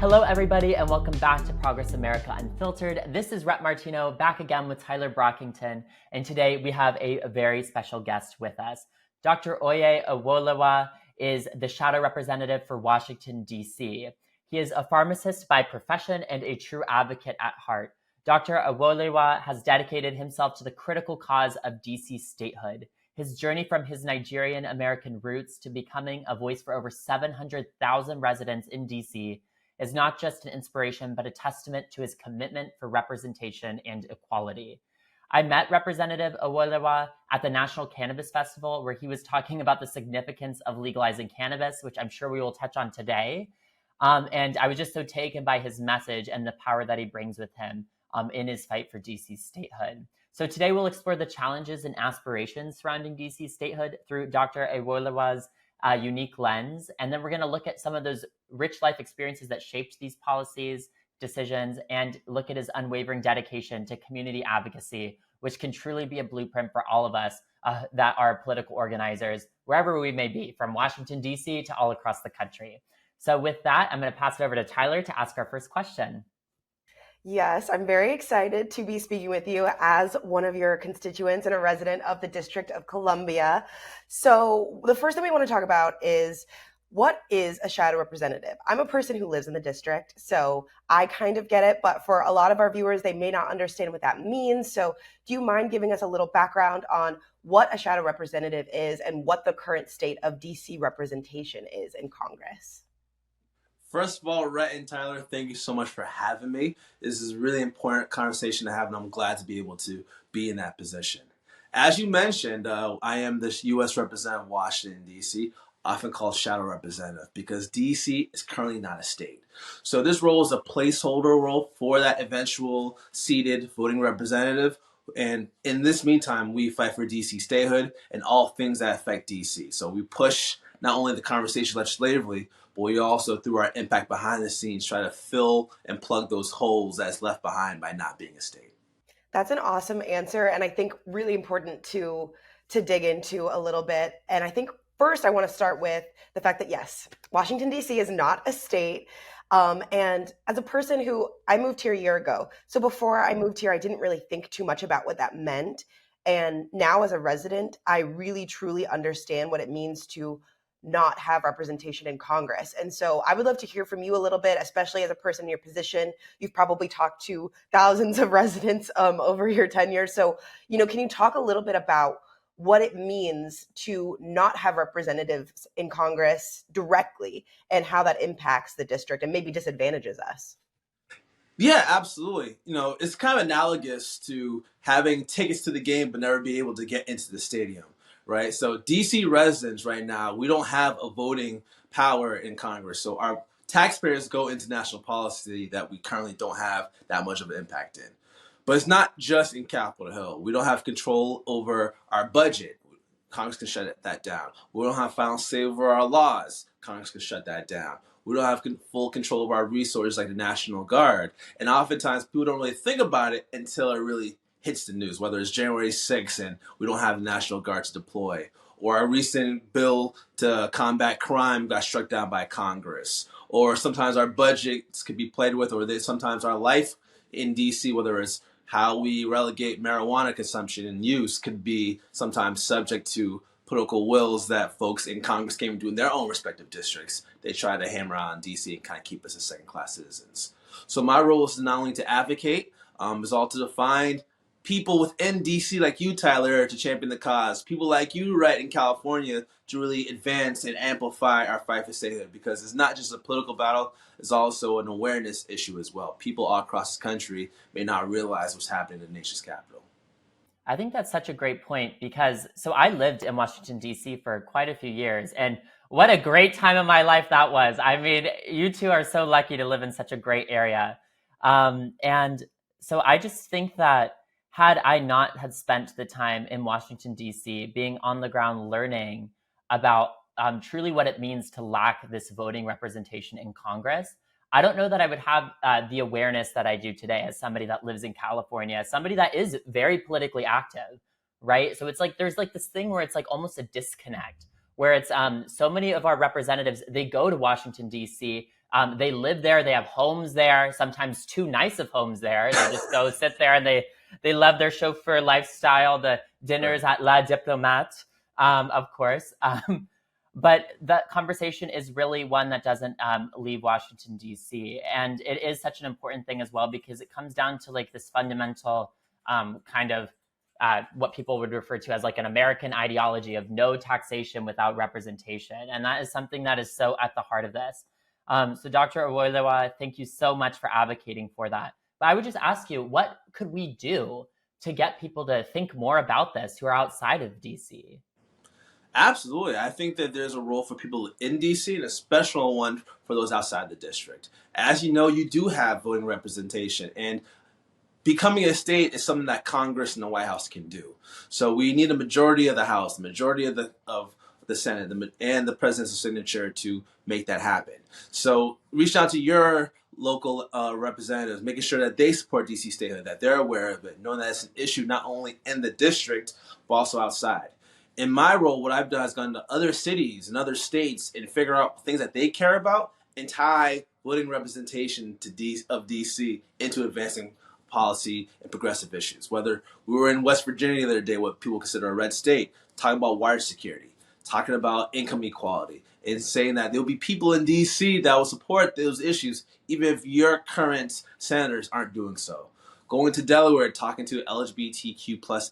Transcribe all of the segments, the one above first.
Hello, everybody, and welcome back to Progress America Unfiltered. This is Rhett Martino, back again with Tyler Brockington, and today we have a very special guest with us. Dr. Oye Owolewa is the shadow representative for Washington, D.C. He is a pharmacist by profession and a true advocate at heart. Dr. Owolewa has dedicated himself to the critical cause of DC statehood. His journey from his Nigerian American roots to becoming a voice for over 700,000 residents in DC is not just an inspiration, but a testament to his commitment for representation and equality. I met Representative Owolewa at the National Cannabis Festival, where he was talking about the significance of legalizing cannabis, which I'm sure we will touch on today. And I was just so taken by his message and the power that he brings with him in his fight for DC statehood. So today we'll explore the challenges and aspirations surrounding DC statehood through Dr. Owolewa's unique lens. And then we're going to look at some of those rich life experiences that shaped these policies, decisions, and look at his unwavering dedication to community advocacy, which can truly be a blueprint for all of us that are political organizers, wherever we may be, from Washington, D.C. to all across the country. So with that, I'm going to pass it over to Tyler to ask our first question. Yes, I'm very excited to be speaking with you as one of your constituents and a resident of the District of Columbia. So the first thing we want to talk about is, what is a shadow representative? I'm a person who lives in the district, so I kind of get it, but for a lot of our viewers, they may not understand what that means. So do you mind giving us a little background on what a shadow representative is and what the current state of DC representation is in Congress? First of all, Rhett and Tyler, thank you so much for having me. This is a really important conversation to have, and I'm glad to be able to be in that position. As you mentioned, I am the U.S. representative of Washington, D.C., often called shadow representative, because D.C. is currently not a state. So this role is a placeholder role for that eventual seated voting representative. And in this meantime, we fight for DC statehood and all things that affect DC. So we push not only the conversation legislatively, but we also, through our impact behind the scenes, try to fill and plug those holes that's left behind by not being a state. That's an awesome answer, and I think really important to dig into a little bit. And I think first I want to start with the fact that, yes, Washington, D.C. is not a state. And as a person who, I moved here a year ago. So before I moved here, I didn't really think too much about what that meant. And now as a resident, I really, truly understand what it means to not have representation in Congress. And so I would love to hear from you a little bit, especially as a person in your position. You've probably talked to thousands of residents over your tenure. So, can you talk a little bit about what it means to not have representatives in Congress directly and how that impacts the district and maybe disadvantages us? Yeah, absolutely. It's kind of analogous to having tickets to the game but never be able to get into the stadium, right? So DC residents right now, we don't have a voting power in Congress. So our taxpayers go into national policy that we currently don't have that much of an impact in. But it's not just in Capitol Hill. We don't have control over our budget. Congress can shut that down. We don't have final say over our laws. Congress can shut that down. We don't have full control of our resources like the National Guard. And oftentimes people don't really think about it until it really hits the news, whether it's January 6th and we don't have the National Guard to deploy, or a recent bill to combat crime got struck down by Congress, or sometimes our budgets could be played with, or sometimes our life in DC, whether it's how we relegate marijuana consumption and use, could be sometimes subject to political wills that folks in Congress came to do in their own respective districts. They try to hammer on DC and kind of keep us as second-class citizens. So my role is not only to advocate, is also to find people within DC like you, Tyler, to champion the cause. People like you, Rhett, in California, to really advance and amplify our fight for statehood, because it's not just a political battle, it's also an awareness issue as well. People all across the country may not realize what's happening in the nation's capital. I think that's such a great point, because so I lived in Washington, D.C. for quite a few years, and what a great time of my life that was. I mean, you two are so lucky to live in such a great area. And so I just think that had I not had spent the time in Washington, D.C., being on the ground learning about truly what it means to lack this voting representation in Congress, I don't know that I would have the awareness that I do today as somebody that lives in California, as somebody that is very politically active, right? So it's like there's like this thing where it's like almost a disconnect where it's so many of our representatives, they go to Washington, D.C., they live there, they have homes there, sometimes too nice of homes there. They just go sit there and they love their chauffeur lifestyle, the dinners at La Diplomate, of course. But that conversation is really one that doesn't leave Washington, D.C. And it is such an important thing as well, because it comes down to like this fundamental kind of what people would refer to as like an American ideology of no taxation without representation. And that is something that is so at the heart of this. So Dr. Owolewa, thank you so much for advocating for that. But I would just ask you, what could we do to get people to think more about this who are outside of DC? Absolutely. I think that there's a role for people in DC and a special one for those outside the district. As you know, you do have voting representation, and becoming a state is something that Congress and the White House can do. So we need a majority of the House, the majority of the Senate, and the president's signature to make that happen. So reach out to your local representatives, making sure that they support DC statehood, that they're aware of it, knowing that it's an issue not only in the district, but also outside. In my role, what I've done is gone to other cities and other states and figure out things that they care about and tie voting representation of DC into advancing policy and progressive issues. Whether we were in West Virginia the other day, what people consider a red state, talking about wired security, talking about income equality, and saying that there'll be people in DC that will support those issues, even if your current senators aren't doing so. Going to Delaware, talking to LGBTQIA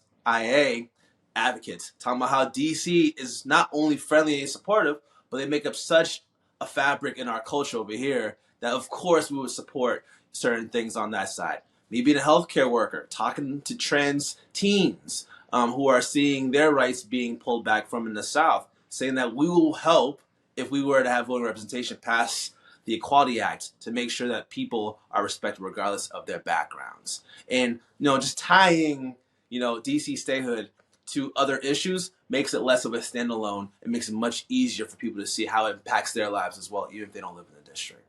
advocates, talking about how DC is not only friendly and supportive, but they make up such a fabric in our culture over here that of course we would support certain things on that side. Me being a healthcare worker, talking to trans teens who are seeing their rights being pulled back from in the South, saying that we will help if we were to have voting representation pass the Equality Act to make sure that people are respected regardless of their backgrounds. And just tying DC statehood to other issues makes it less of a standalone. It makes it much easier for people to see how it impacts their lives as well, even if they don't live in the district.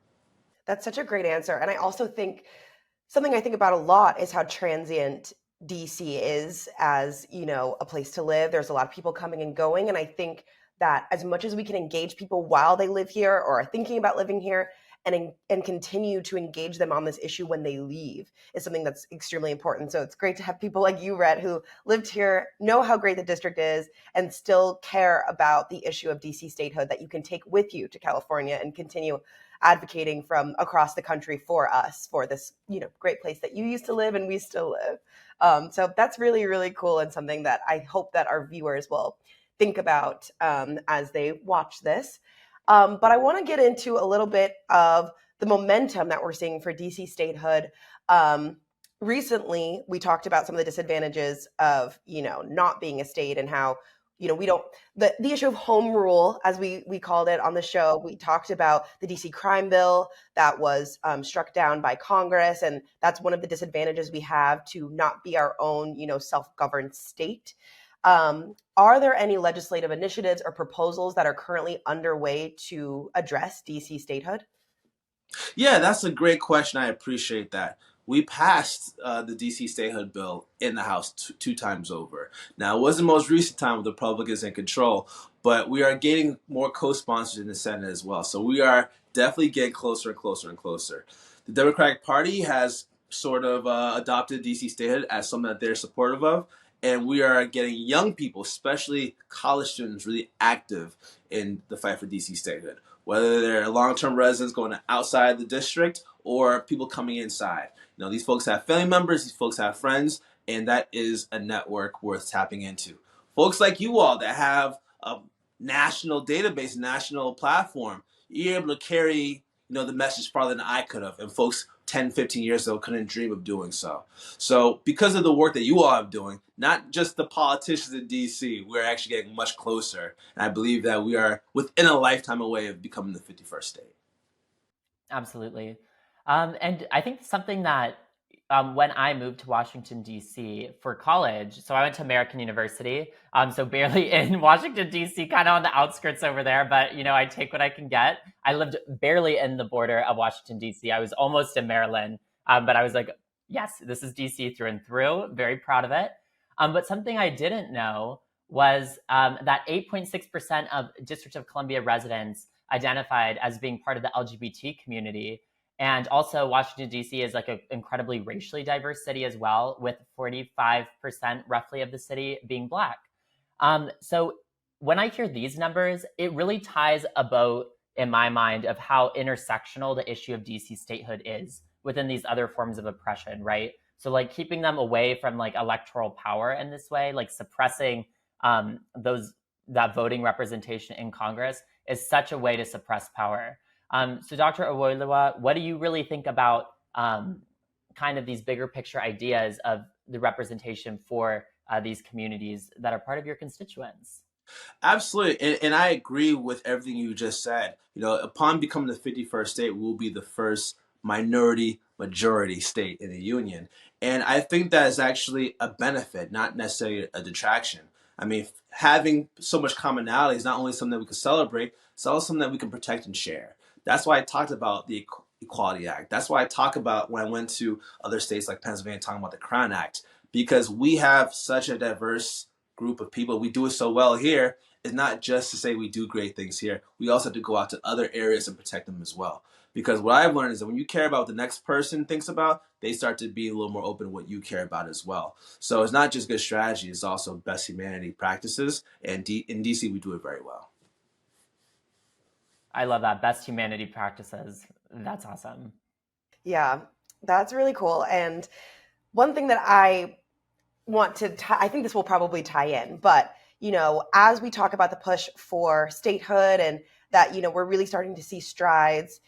That's such a great answer. And I also think something I think about a lot is how transient DC is as, a place to live. There's a lot of people coming and going. And I think that as much as we can engage people while they live here or are thinking about living here, and continue to engage them on this issue when they leave is something that's extremely important. So it's great to have people like you, Rhett, who lived here, know how great the district is, and still care about the issue of DC statehood that you can take with you to California and continue advocating from across the country for us, for this, great place that you used to live and we still live. So that's really, really cool, and something that I hope that our viewers will think about as they watch this. But I want to get into a little bit of the momentum that we're seeing for DC statehood. Recently, we talked about some of the disadvantages of, not being a state, and how, we don't, the issue of home rule, as we called it on the show. We talked about the DC crime bill that was struck down by Congress. And that's one of the disadvantages we have to not be our own, self-governed state. Are there any legislative initiatives or proposals that are currently underway to address DC statehood? Yeah, that's a great question. I appreciate that. We passed the DC statehood bill in the House two times over. Now, it wasn't the most recent time with the Republicans in control, but we are gaining more co-sponsors in the Senate as well. So we are definitely getting closer and closer and closer. The Democratic Party has sort of adopted DC statehood as something that they're supportive of. And we are getting young people, especially college students, really active in the fight for DC statehood, whether they're long-term residents going outside the district or people coming inside. These folks have family members, these folks have friends, and that is a network worth tapping into. Folks like you all that have a national database, national platform, you're able to carry the message farther than I could have. And folks 10, 15 years ago couldn't dream of doing so. So because of the work that you all are doing, not just the politicians in DC, we're actually getting much closer. And I believe that we are within a lifetime away of becoming the 51st state. Absolutely. And I think something that when I moved to Washington, D.C. for college, so I went to American University, so barely in Washington, D.C., kind of on the outskirts over there, but, I take what I can get. I lived barely in the border of Washington, D.C. I was almost in Maryland, but I was like, yes, this is D.C. through and through, very proud of it. But something I didn't know was that 8.6% of District of Columbia residents identified as being part of the LGBT community. And also, Washington, D.C. is like an incredibly racially diverse city as well, with 45% roughly of the city being Black. So when I hear these numbers, it really ties a boat in my mind of how intersectional the issue of DC statehood is within these other forms of oppression, right? So like keeping them away from like electoral power in this way, like suppressing those that voting representation in Congress is such a way to suppress power. So Dr. Owolewa, what do you really think about kind of these bigger picture ideas of the representation for these communities that are part of your constituents? Absolutely. And I agree with everything you just said. Upon becoming the 51st state, we'll be the first minority majority state in the union. And I think that is actually a benefit, not necessarily a detraction. I mean, having so much commonality is not only something that we can celebrate, it's also something that we can protect and share. That's why I talked about the Equality Act. That's why I talk about when I went to other states like Pennsylvania talking about the Crown Act, because we have such a diverse group of people. We do it so well here. It's not just to say we do great things here. We also have to go out to other areas and protect them as well. Because what I've learned is that when you care about what the next person thinks about, they start to be a little more open to what you care about as well. So it's not just good strategy, it's also best humanity practices. And in DC, we do it very well. I love that. Best humanity practices. That's awesome. Yeah, that's really cool. And one thing that I want to, I think this will probably tie in, but, as we talk about the push for statehood and that, we're really starting to see strides,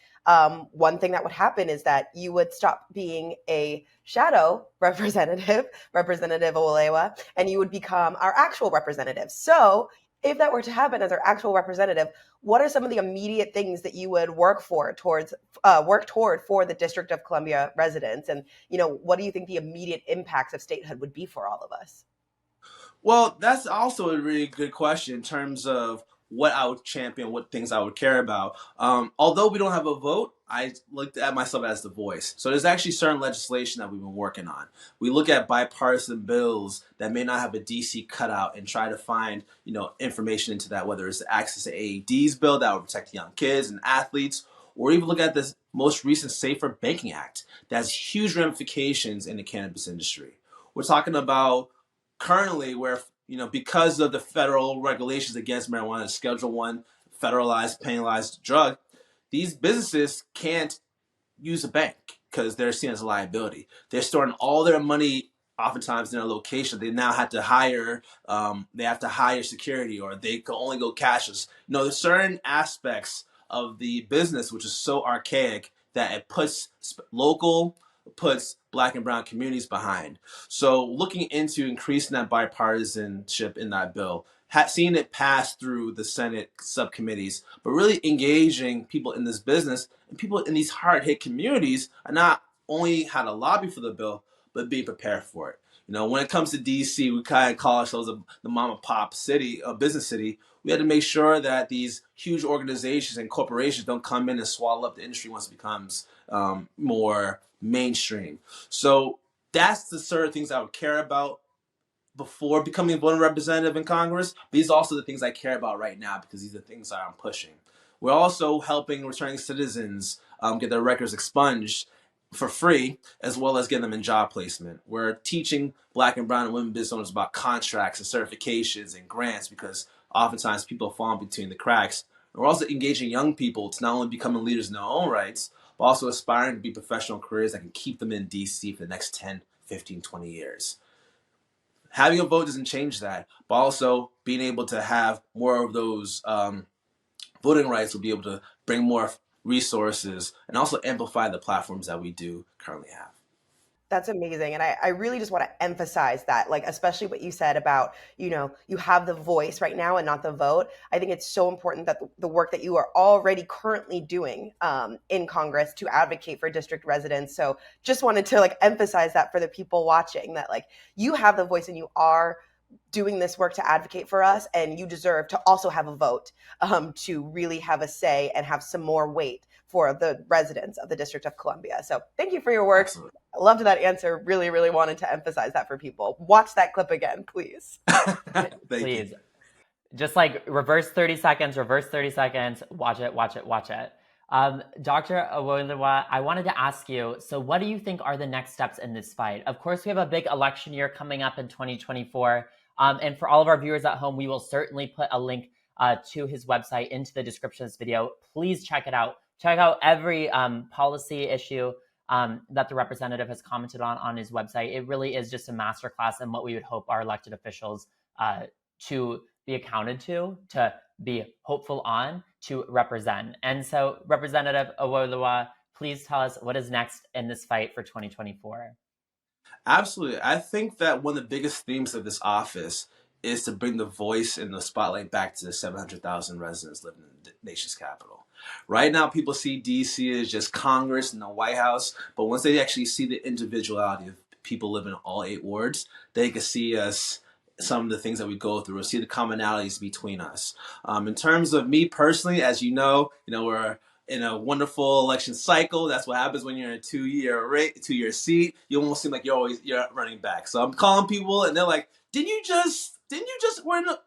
one thing that would happen is that you would stop being a shadow representative, Representative Owolewa, and you would become our actual representative. So if that were to happen as our actual representative, what are some of the immediate things that you would work toward for the District of Columbia residents? And, what do you think the immediate impacts of statehood would be for all of us? Well, that's also a really good question in terms of what I would champion, what things I would care about. Although we don't have a vote, I looked at myself as the voice. So there's actually certain legislation that we've been working on. We look at bipartisan bills that may not have a DC cutout and try to find, information into that, whether it's the access to AEDs bill that would protect young kids and athletes, or even look at this most recent Safer Banking Act that has huge ramifications in the cannabis industry. We're talking about currently where because of the federal regulations against marijuana, Schedule One federalized penalized drug, these businesses can't use a bank because they're seen as a liability. They're storing all their money oftentimes in a location. They now have to hire security, or they can only go cashless. There's certain aspects of the business which is so archaic that it puts Black and brown communities behind. So looking into increasing that bipartisanship in that bill, seeing it pass through the Senate subcommittees, but really engaging people in this business and people in these hard-hit communities are not only how to lobby for the bill, but be prepared for it. When it comes to DC, we kind of call ourselves the mom and pop city, a business city. We had to make sure that these huge organizations and corporations don't come in and swallow up the industry once it becomes more mainstream. So that's the sort of things I would care about before becoming a voting representative in Congress. But these are also the things I care about right now because these are the things that I'm pushing. We're also helping returning citizens get their records expunged for free, as well as getting them in job placement. We're teaching Black and brown and women business owners about contracts and certifications and grants because oftentimes people fall between the cracks. And we're also engaging young people to not only becoming leaders in their own rights, but also aspiring to be professional careers that can keep them in DC for the next 10, 15, 20 years. Having a vote doesn't change that, but also being able to have more of those voting rights will be able to bring more resources and also amplify the platforms that we do currently have. That's amazing. And I really just want to emphasize that, like, especially what you said about, you have the voice right now and not the vote. I think it's so important that the work that you are already currently doing in Congress to advocate for district residents. So just wanted to emphasize that for the people watching, that you have the voice and you are doing this work to advocate for us, and you deserve to also have a vote to really have a say and have some more weight for the residents of the District of Columbia. So thank you for your work. Absolutely. I loved that answer. Really, really wanted to emphasize that for people. Watch that clip again, please. Thank Please. you. Just like reverse 30 seconds, watch it. Dr. Owolewa, I wanted to ask you, so what do you think are the next steps in this fight? Of course, we have a big election year coming up in 2024. And for all of our viewers at home, we will certainly put a link to his website into the description of this video. Please check it out. Check out every policy issue that the representative has commented on his website. It really is just a masterclass in what we would hope our elected officials to be accounted to be hopeful on, to represent. And so, Representative Owolewa, please tell us what is next in this fight for 2024. Absolutely. I think that one of the biggest themes of this office is to bring the voice and the spotlight back to the 700,000 residents living in the nation's capital. Right now, people see DC as just Congress and the White House, but once they actually see the individuality of people living in all 8 wards, they can see us, some of the things that we go through, and see the commonalities between us. In terms of me personally, as you know, we're in a wonderful election cycle. That's what happens when you're in a 2-year seat. You almost seem like you're running back. So I'm calling people, and they're like, "Didn't you just? We're in a..."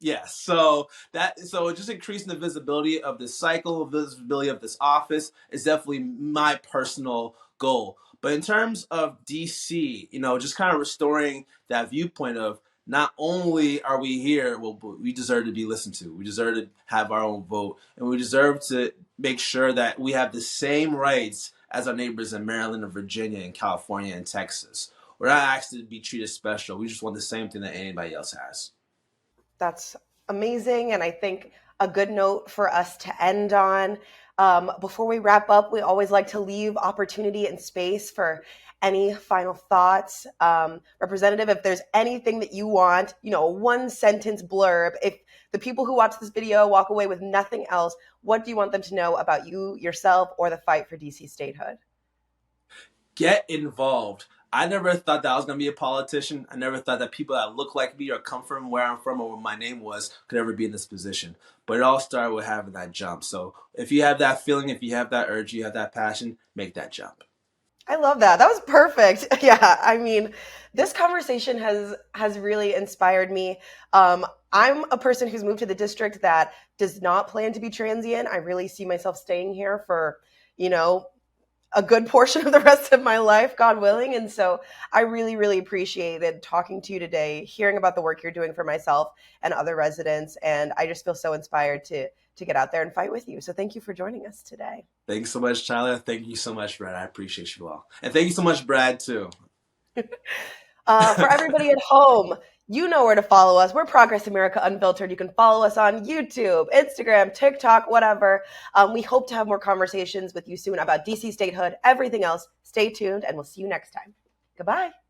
Yes. So just increasing the visibility of this cycle, visibility of this office is definitely my personal goal. But in terms of DC, just kind of restoring that viewpoint of, not only are we here, well, we deserve to be listened to. We deserve to have our own vote. And we deserve to make sure that we have the same rights as our neighbors in Maryland and Virginia and California and Texas. We're not asked to be treated special. We just want the same thing that anybody else has. That's amazing. And I think a good note for us to end on. Before we wrap up, we always like to leave opportunity and space for any final thoughts. Representative, if there's anything that you want, a 1-sentence blurb, if the people who watch this video walk away with nothing else, what do you want them to know about you, yourself, or the fight for DC statehood? Get involved. I never thought that I was going to be a politician. I never thought that people that look like me or come from where I'm from or what my name was could ever be in this position. But it all started with having that jump. So if you have that feeling, if you have that urge, you have that passion, make that jump. I love that. That was perfect. Yeah, I mean, this conversation has really inspired me. I'm a person who's moved to the district that does not plan to be transient. I really see myself staying here for, a good portion of the rest of my life, God willing. And so I really, really appreciated talking to you today, hearing about the work you're doing for myself and other residents. And I just feel so inspired to get out there and fight with you. So thank you for joining us today. Thanks so much, Tyler. Thank you so much, Brad. I appreciate you all. And thank you so much, Brad, too. For everybody at home, you know where to follow us. We're Progress America Unfiltered. You can follow us on YouTube, Instagram, TikTok, whatever. We hope to have more conversations with you soon about DC statehood, everything else. Stay tuned, and we'll see you next time. Goodbye.